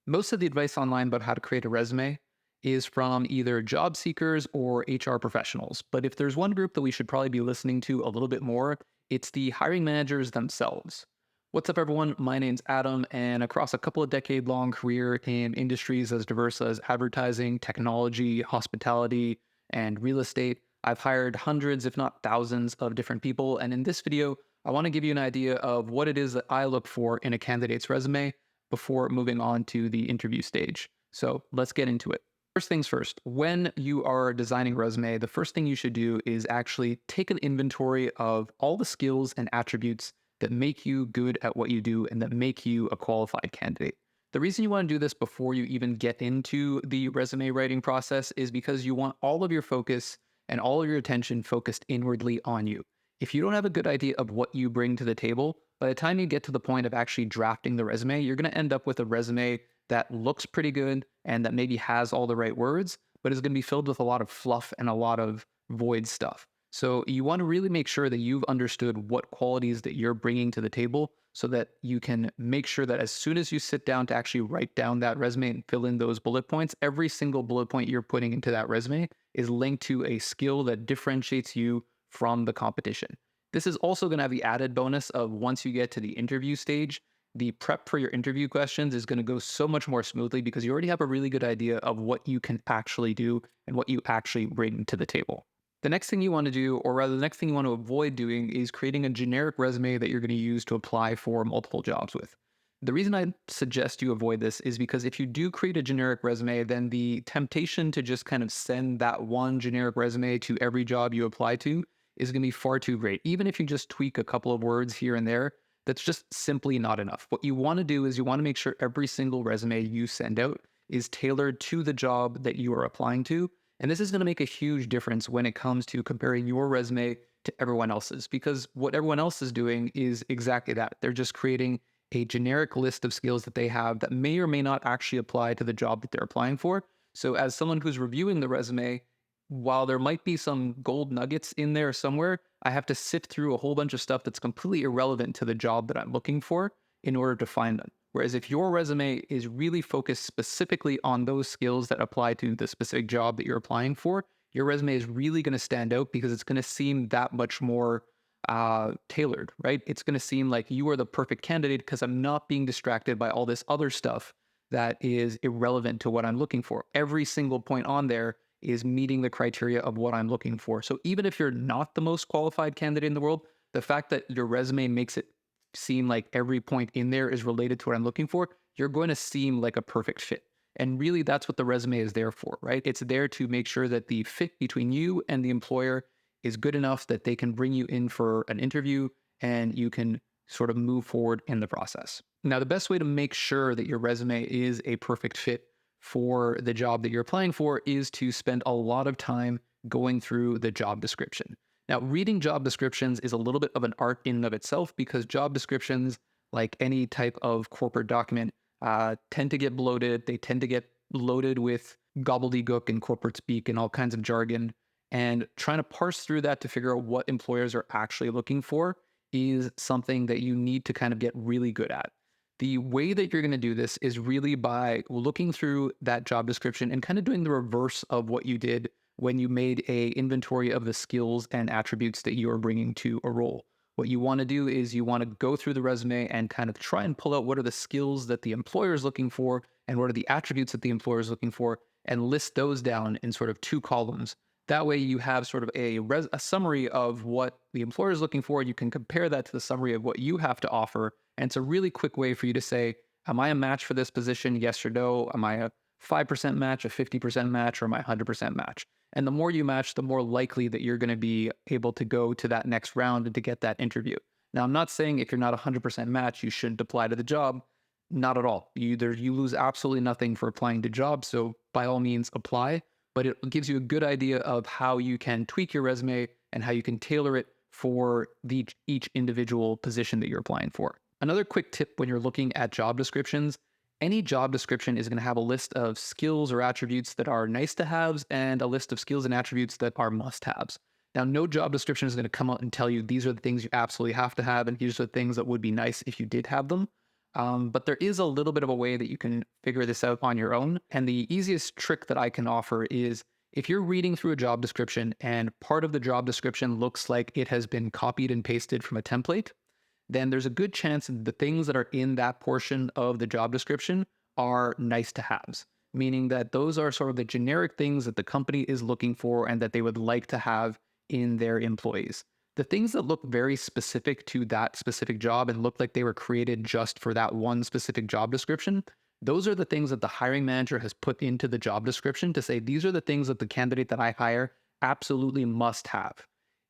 Most of the advice online about how to create a resume is from either job seekers or HR professionals. But if there's one group that we should probably be listening to a little bit more, it's the hiring managers themselves. What's up, everyone? My name's Adam, and across a couple of decade long career in industries as diverse as advertising, technology, hospitality, and real estate, I've hired hundreds, if not thousands, of different people. And in this video, I want to give you an idea of what it is that I look for in a candidate's resume before moving on to the interview stage. So let's get into it. First things first, when you are designing a resume, the first thing you should do is actually take an inventory of all the skills and attributes that make you good at what you do and that make you a qualified candidate. The reason you want to do this before you even get into the resume writing process is because you want all of your focus and all of your attention focused inwardly on you. If you don't have a good idea of what you bring to the table, by the time you get to the point of actually drafting the resume, you're going to end up with a resume that looks pretty good and that maybe has all the right words, but is going to be filled with a lot of fluff and a lot of void stuff. So you want to really make sure that you've understood what qualities that you're bringing to the table so that you can make sure that as soon as you sit down to actually write down that resume and fill in those bullet points, every single bullet point you're putting into that resume is linked to a skill that differentiates you from the competition. This is also going to have the added bonus of once you get to the interview stage, the prep for your interview questions is going to go so much more smoothly because you already have a really good idea of what you can actually do and what you actually bring to the table. The next thing you want to do, or rather the next thing you want to avoid doing, is creating a generic resume that you're going to use to apply for multiple jobs with. The reason I suggest you avoid this is because if you do create a generic resume, then the temptation to just kind of send that one generic resume to every job you apply to is going to be far too great. Even if you just tweak a couple of words here and there, that's just simply not enough. What you want to do is you want to make sure every single resume you send out is tailored to the job that you are applying to. And this is going to make a huge difference when it comes to comparing your resume to everyone else's, because what everyone else is doing is exactly that. They're just creating a generic list of skills that they have that may or may not actually apply to the job that they're applying for. So as someone who's reviewing the resume, while there might be some gold nuggets in there somewhere, I have to sift through a whole bunch of stuff that's completely irrelevant to the job that I'm looking for in order to find them. Whereas if your resume is really focused specifically on those skills that apply to the specific job that you're applying for, your resume is really going to stand out because it's going to seem that much more tailored, right? It's going to seem like you are the perfect candidate because I'm not being distracted by all this other stuff that is irrelevant to what I'm looking for. Every single point on there is meeting the criteria of what I'm looking for. So even if you're not the most qualified candidate in the world, the fact that your resume makes it seem like every point in there is related to what I'm looking for, you're going to seem like a perfect fit. And really, that's what the resume is there for, right? It's there to make sure that the fit between you and the employer is good enough that they can bring you in for an interview and you can sort of move forward in the process. Now, the best way to make sure that your resume is a perfect fit for the job that you're applying for is to spend a lot of time going through the job description. Now, reading job descriptions is a little bit of an art in and of itself because job descriptions, like any type of corporate document, tend to get bloated. They tend to get loaded with gobbledygook and corporate speak and all kinds of jargon. And trying to parse through that to figure out what employers are actually looking for is something that you need to kind of get really good at. The way that you're going to do this is really by looking through that job description and kind of doing the reverse of what you did when you made a inventory of the skills and attributes that you are bringing to a role. What you want to do is you want to go through the resume and kind of try and pull out what are the skills that the employer is looking for and what are the attributes that the employer is looking for and list those down in sort of two columns. That way you have sort of a summary of what the employer is looking for. You can compare that to the summary of what you have to offer. And it's a really quick way for you to say, am I a match for this position? Yes or no? Am I a 5% match, a 50% match, or am I 100% match? And the more you match, the more likely that you're going to be able to go to that next round and to get that interview. Now, I'm not saying if you're not a 100% match, you shouldn't apply to the job. Not at all. You lose absolutely nothing for applying to jobs. So by all means, apply. But it gives you a good idea of how you can tweak your resume and how you can tailor it for each individual position that you're applying for. Another quick tip when you're looking at job descriptions, any job description is going to have a list of skills or attributes that are nice to haves and a list of skills and attributes that are must haves. Now, no job description is going to come out and tell you these are the things you absolutely have to have and these are the things that would be nice if you did have them. But there is a little bit of a way that you can figure this out on your own. And the easiest trick that I can offer is if you're reading through a job description and part of the job description looks like it has been copied and pasted from a template, then there's a good chance that the things that are in that portion of the job description are nice to haves, meaning that those are sort of the generic things that the company is looking for and that they would like to have in their employees. The things that look very specific to that specific job and look like they were created just for that one specific job description, those are the things that the hiring manager has put into the job description to say, these are the things that the candidate that I hire absolutely must have.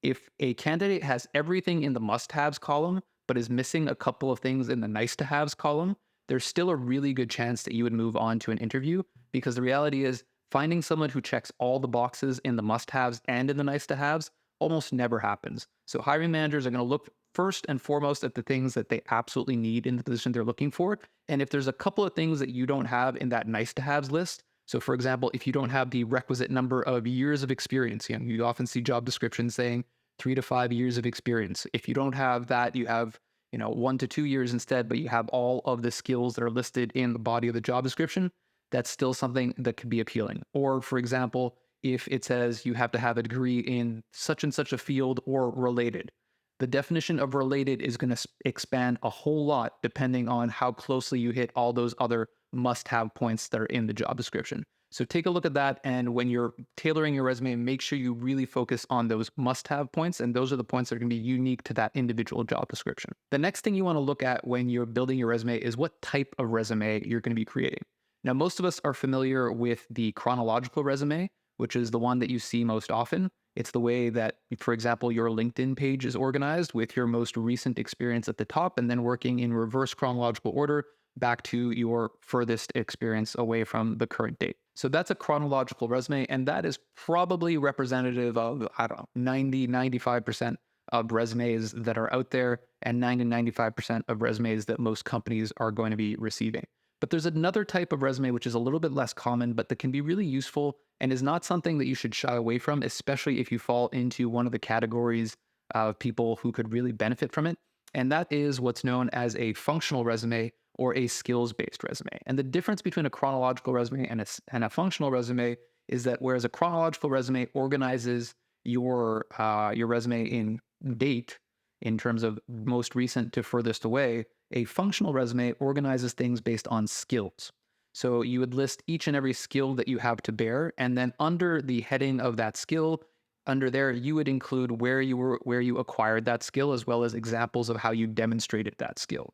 If a candidate has everything in the must haves column, but is missing a couple of things in the nice to haves column, there's still a really good chance that you would move on to an interview, because the reality is finding someone who checks all the boxes in the must haves and in the nice to haves almost never happens. So hiring managers are going to look first and foremost at the things that they absolutely need in the position they're looking for. And if there's a couple of things that you don't have in that nice to haves list, so for example, if you don't have the requisite number of years of experience, you often see job descriptions saying 3 to 5 years of experience. If you don't have that, you have 1 to 2 years instead, but you have all of the skills that are listed in the body of the job description, that's still something that could be appealing. Or for example, if it says you have to have a degree in such and such a field or related, the definition of related is going to expand a whole lot depending on how closely you hit all those other must-have points that are in the job description. So take a look at that. And when you're tailoring your resume, make sure you really focus on those must-have points. And those are the points that are going to be unique to that individual job description. The next thing you want to look at when you're building your resume is what type of resume you're going to be creating. Now, most of us are familiar with the chronological resume, which is the one that you see most often. It's the way that, for example, your LinkedIn page is organized with your most recent experience at the top and then working in reverse chronological order back to your furthest experience away from the current date. So that's a chronological resume, and that is probably representative of, I don't know, 95% of resumes that are out there and 95% of resumes that most companies are going to be receiving. But there's another type of resume which is a little bit less common, but that can be really useful and is not something that you should shy away from, especially if you fall into one of the categories of people who could really benefit from it. And that is what's known as a functional resume or a skills-based resume. And the difference between a chronological resume and a functional resume is that whereas a chronological resume organizes your resume in date in terms of most recent to furthest away, a functional resume organizes things based on skills. So you would list each and every skill that you have to bear, and then under the heading of that skill, under there, you would include where you acquired that skill, as well as examples of how you demonstrated that skill.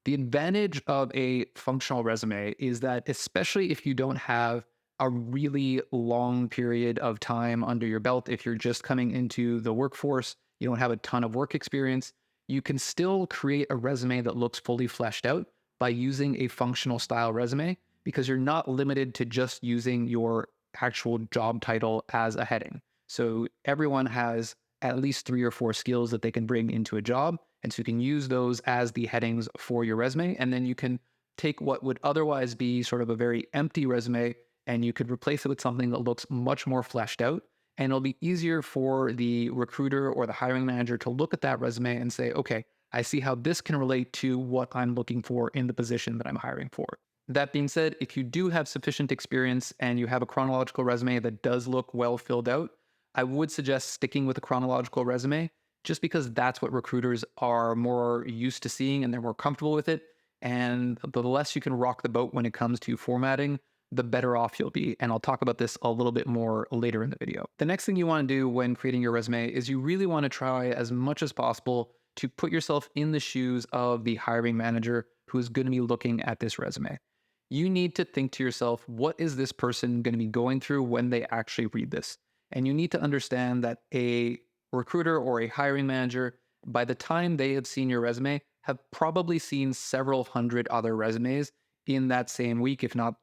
The advantage of a functional resume is that, especially if you don't have a really long period of time under your belt, if you're just coming into the workforce, you don't have a ton of work experience, you can still create a resume that looks fully fleshed out by using a functional style resume, because you're not limited to just using your actual job title as a heading. So everyone has at least 3 or 4 skills that they can bring into a job. And so you can use those as the headings for your resume. And then you can take what would otherwise be sort of a very empty resume and you could replace it with something that looks much more fleshed out. And it'll be easier for the recruiter or the hiring manager to look at that resume and say, okay, I see how this can relate to what I'm looking for in the position that I'm hiring for. That being said, if you do have sufficient experience and you have a chronological resume that does look well filled out, I would suggest sticking with a chronological resume, just because that's what recruiters are more used to seeing and they're more comfortable with it. And the less you can rock the boat when it comes to formatting, the better off you'll be. And I'll talk about this a little bit more later in the video. The next thing you want to do when creating your resume is you really want to try as much as possible to put yourself in the shoes of the hiring manager who is going to be looking at this resume. You need to think to yourself, what is this person going to be going through when they actually read this? And you need to understand that a recruiter or a hiring manager, by the time they have seen your resume, have probably seen several hundred other resumes in that same week, if not,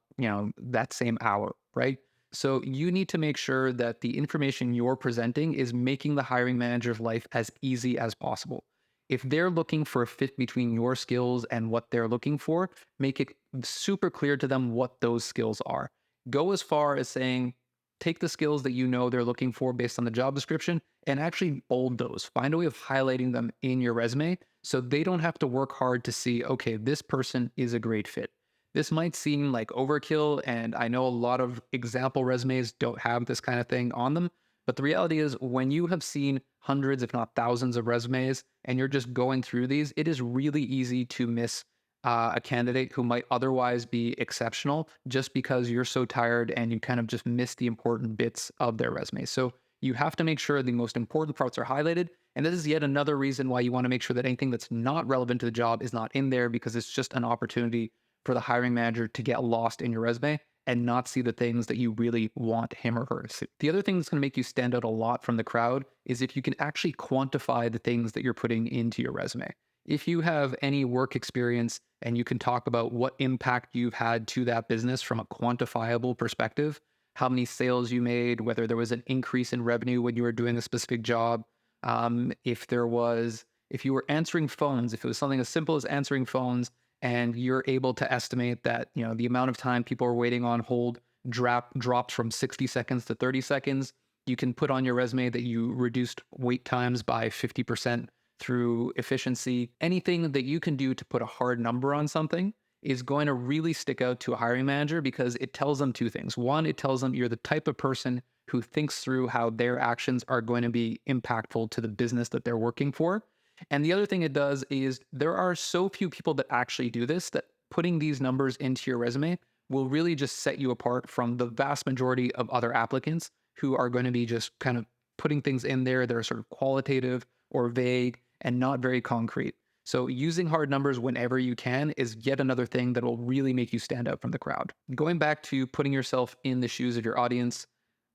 that same hour, right? So you need to make sure that the information you're presenting is making the hiring manager's life as easy as possible. If they're looking for a fit between your skills and what they're looking for, make it super clear to them what those skills are. Go as far as saying, take the skills that you know they're looking for based on the job description and actually bold those. Find a way of highlighting them in your resume so they don't have to work hard to see, okay, this person is a great fit. This might seem like overkill, and I know a lot of example resumes don't have this kind of thing on them. But the reality is, when you have seen hundreds, if not thousands, of resumes and you're just going through these, it is really easy to miss a candidate who might otherwise be exceptional just because you're so tired and you kind of just miss the important bits of their resume. So you have to make sure the most important parts are highlighted. And this is yet another reason why you want to make sure that anything that's not relevant to the job is not in there, because it's just an opportunity for the hiring manager to get lost in your resume and not see the things that you really want him or her to see. The other thing that's going to make you stand out a lot from the crowd is if you can actually quantify the things that you're putting into your resume. If you have any work experience and you can talk about what impact you've had to that business from a quantifiable perspective, how many sales you made, whether there was an increase in revenue when you were doing a specific job, if you were answering phones, if it was something as simple as answering phones, and you're able to estimate that, the amount of time people are waiting on hold dropped from 60 seconds to 30 seconds, you can put on your resume that you reduced wait times by 50% through efficiency. Anything that you can do to put a hard number on something is going to really stick out to a hiring manager, because it tells them two things. One, it tells them you're the type of person who thinks through how their actions are going to be impactful to the business that they're working for. And the other thing it does is there are so few people that actually do this, that putting these numbers into your resume will really just set you apart from the vast majority of other applicants who are going to be just kind of putting things in there that are sort of qualitative or vague and not very concrete. So using hard numbers whenever you can is yet another thing that will really make you stand out from the crowd. Going back to putting yourself in the shoes of your audience,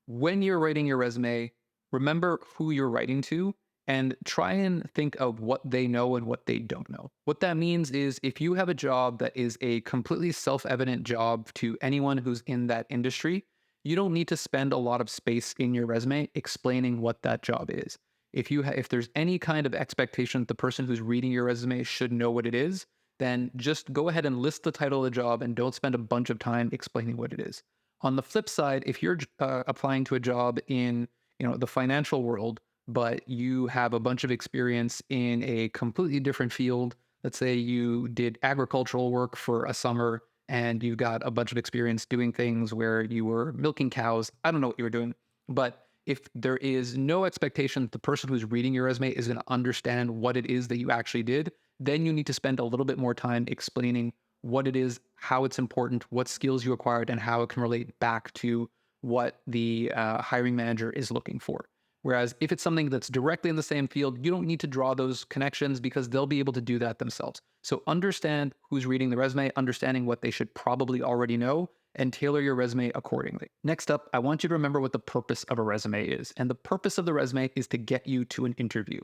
when you're writing your resume, remember who you're writing to and try and think of what they know and what they don't know. What that means is, if you have a job that is a completely self-evident job to anyone who's in that industry, you don't need to spend a lot of space in your resume explaining what that job is. If there's any kind of expectation that the person who's reading your resume should know what it is, then just go ahead and list the title of the job and don't spend a bunch of time explaining what it is. On the flip side, if you're applying to a job in the financial world, but you have a bunch of experience in a completely different field, let's say you did agricultural work for a summer and you got a bunch of experience doing things where you were milking cows. I don't know what you were doing, but if there is no expectation that the person who's reading your resume is going to understand what it is that you actually did, then you need to spend a little bit more time explaining what it is, how it's important, what skills you acquired, and how it can relate back to what the hiring manager is looking for. Whereas if it's something that's directly in the same field, you don't need to draw those connections because they'll be able to do that themselves. So understand who's reading the resume, understanding what they should probably already know, and tailor your resume accordingly. Next up, I want you to remember what the purpose of a resume is. And the purpose of the resume is to get you to an interview.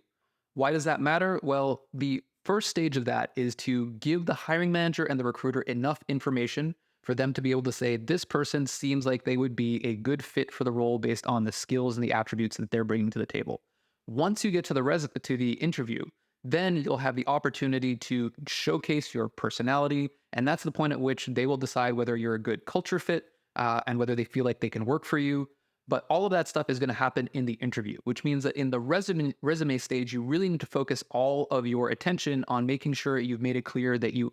Why does that matter? Well, the first stage of that is to give the hiring manager and the recruiter enough information for them to be able to say, this person seems like they would be a good fit for the role based on the skills and the attributes that they're bringing to the table. Once you get to the interview, then you'll have the opportunity to showcase your personality. And that's the point at which they will decide whether you're a good culture fit and whether they feel like they can work for you. But all of that stuff is going to happen in the interview, which means that in the resume stage, you really need to focus all of your attention on making sure you've made it clear that you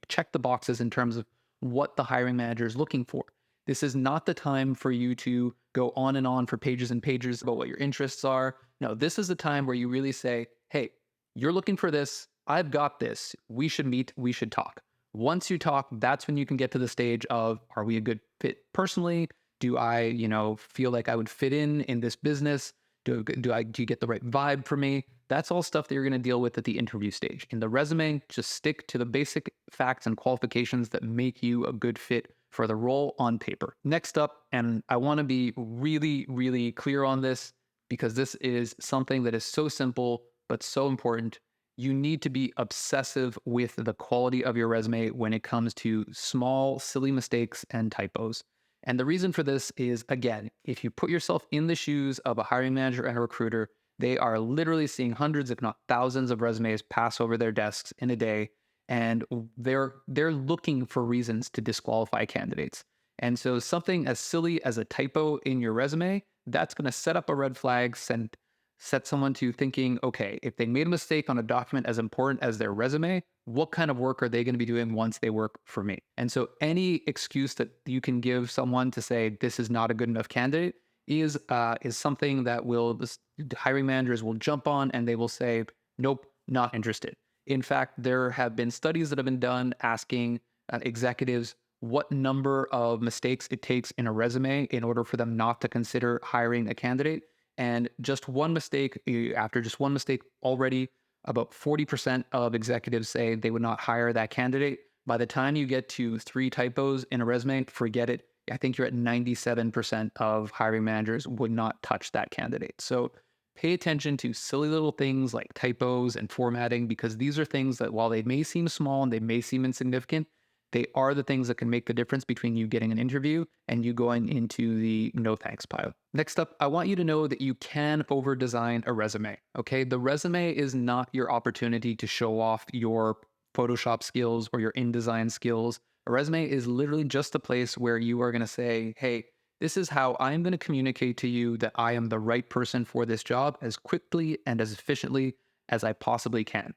check the boxes in terms of what the hiring manager is looking for. This is not the time for you to go on and on for pages and pages about what your interests are. No, this is the time where you really say, hey, you're looking for this. I've got this. We should meet. We should talk. Once you talk, that's when you can get to the stage of, are we a good fit personally? Do I, feel like I would fit in this business? Do you get the right vibe for me? That's all stuff that you're going to deal with at the interview stage. In the resume, just stick to the basic facts and qualifications that make you a good fit for the role on paper. Next up, and I want to be really, really clear on this because this is something that is so simple but so important. You need to be obsessive with the quality of your resume when it comes to small, silly mistakes and typos. And the reason for this is, again, if you put yourself in the shoes of a hiring manager and a recruiter, they are literally seeing hundreds, if not thousands, of resumes pass over their desks in a day, and they're looking for reasons to disqualify candidates. And so something as silly as a typo in your resume, that's going to set up a red flag, set someone to thinking, okay, if they made a mistake on a document as important as their resume, what kind of work are they going to be doing once they work for me? And so any excuse that you can give someone to say this is not a good enough candidate is something that hiring managers will jump on, and they will say, nope, not interested. In fact, there have been studies that have been done asking executives what number of mistakes it takes in a resume in order for them not to consider hiring a candidate. And just one mistake, after just one mistake already, about 40% of executives say they would not hire that candidate. By the time you get to 3 typos in a resume, forget it. I think you're at 97% of hiring managers would not touch that candidate. So pay attention to silly little things like typos and formatting, because these are things that, while they may seem small and they may seem insignificant, they are the things that can make the difference between you getting an interview and you going into the no thanks pile. Next up, I want you to know that you can over design a resume. Okay. The resume is not your opportunity to show off your Photoshop skills or your InDesign skills. A resume is literally just a place where you are going to say, hey, this is how I'm going to communicate to you that I am the right person for this job as quickly and as efficiently as I possibly can.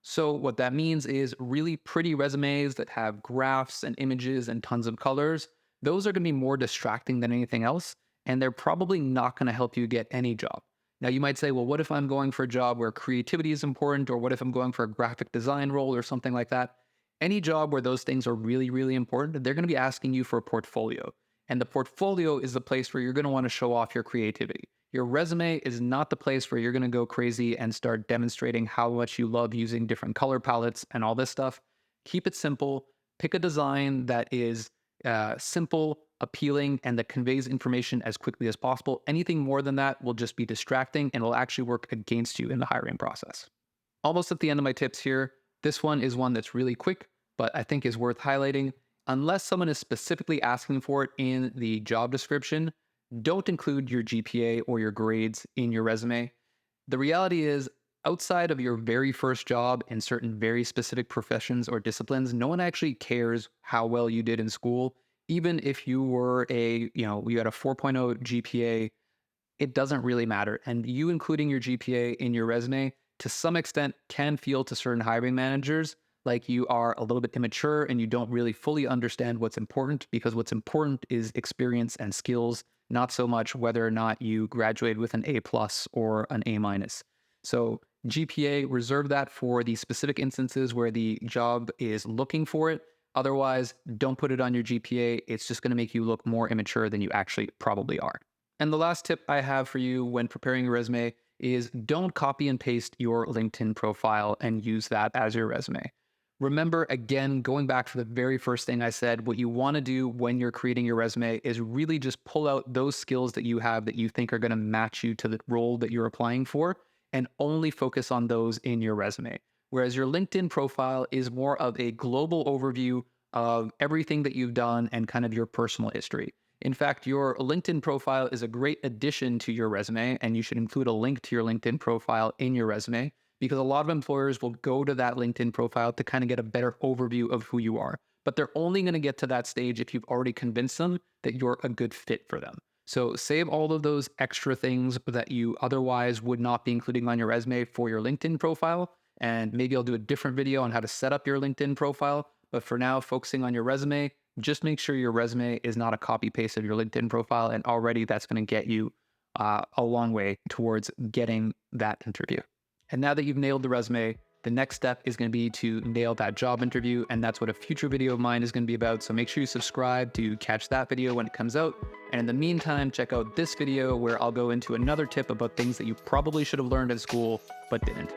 So what that means is really pretty resumes that have graphs and images and tons of colors. Those are going to be more distracting than anything else, and they're probably not going to help you get any job. Now, you might say, well, what if I'm going for a job where creativity is important? Or what if I'm going for a graphic design role or something like that? Any job where those things are really, really important, they're going to be asking you for a portfolio. And the portfolio is the place where you're going to want to show off your creativity. Your resume is not the place where you're going to go crazy and start demonstrating how much you love using different color palettes and all this stuff. Keep it simple. Pick a design that is simple, appealing, and that conveys information as quickly as possible. Anything more than that will just be distracting and will actually work against you in the hiring process. Almost at the end of my tips here. This one is one that's really quick, but I think is worth highlighting. Unless someone is specifically asking for it in the job description, don't include your GPA or your grades in your resume. The reality is, outside of your very first job in certain very specific professions or disciplines, no one actually cares how well you did in school. Even if you were you had a 4.0 GPA, it doesn't really matter. And you including your GPA in your resume to some extent can feel to certain hiring managers like you are a little bit immature and you don't really fully understand what's important, because what's important is experience and skills, not so much whether or not you graduated with an A+ or an A-. So GPA, reserve that for the specific instances where the job is looking for it. Otherwise, don't put it on your GPA. It's just going to make you look more immature than you actually probably are. And the last tip I have for you when preparing your resume is don't copy and paste your LinkedIn profile and use that as your resume. Remember, again, going back to the very first thing I said, what you want to do when you're creating your resume is really just pull out those skills that you have that you think are going to match you to the role that you're applying for, and only focus on those in your resume. Whereas your LinkedIn profile is more of a global overview of everything that you've done and kind of your personal history. In fact, your LinkedIn profile is a great addition to your resume, and you should include a link to your LinkedIn profile in your resume, because a lot of employers will go to that LinkedIn profile to kind of get a better overview of who you are. But they're only going to get to that stage if you've already convinced them that you're a good fit for them. So save all of those extra things that you otherwise would not be including on your resume for your LinkedIn profile. And maybe I'll do a different video on how to set up your LinkedIn profile. But for now, focusing on your resume, just make sure your resume is not a copy paste of your LinkedIn profile. And already that's going to get you a long way towards getting that interview. And now that you've nailed the resume, the next step is going to be to nail that job interview. And that's what a future video of mine is going to be about. So make sure you subscribe to catch that video when it comes out. And in the meantime, check out this video where I'll go into another tip about things that you probably should have learned in school, but didn't.